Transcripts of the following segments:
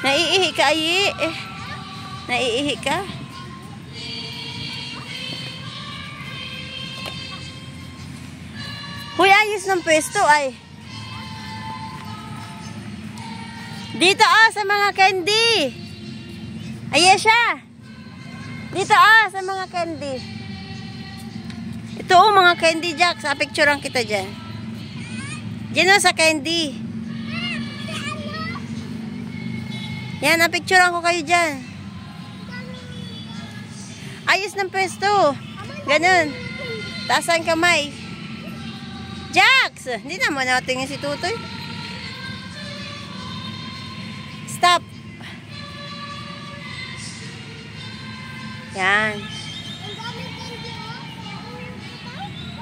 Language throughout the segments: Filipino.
Naiihi ka, Ayi. Naiihi ka. Huy, ayos ng pwesto ay. Dito sa mga candy. Ayesha. Dito sa mga candy. Ito mga candy Jack. Sa picturean kita dyan. Dyan sa candy. Yan, napicturean ko kayo dyan. Ayos ng pwesto. Ganun. Taas ang kamay. Jax! Hindi naman natingin si Tutoy. Stop. Yan.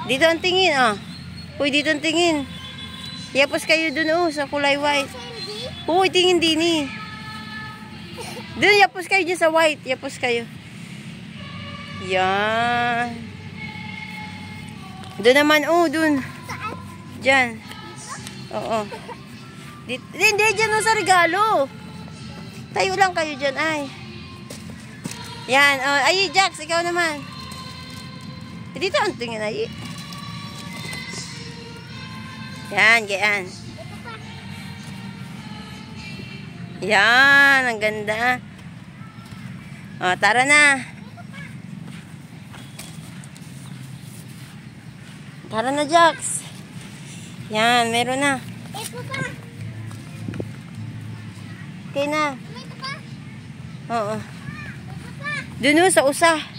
Dito ang tingin, Uy, dito ang tingin. Yapos kayo dun, sa kulay white. Uy, tingin din, Dun, yapos kayo dyan sa white. Yapos kayo. Yan. Doon naman, dun. Diyan. Oo. Hindi, dyan sa regalo. Tayo lang kayo dyan, ay. Yan, ay, Jax, ikaw naman. Dito ang tingin, ay. Yan, gayaan. Yan, ang ganda. Tara na. Tara na, Jax. Yan, meron na. Okay na. Oo. Doon sa usa.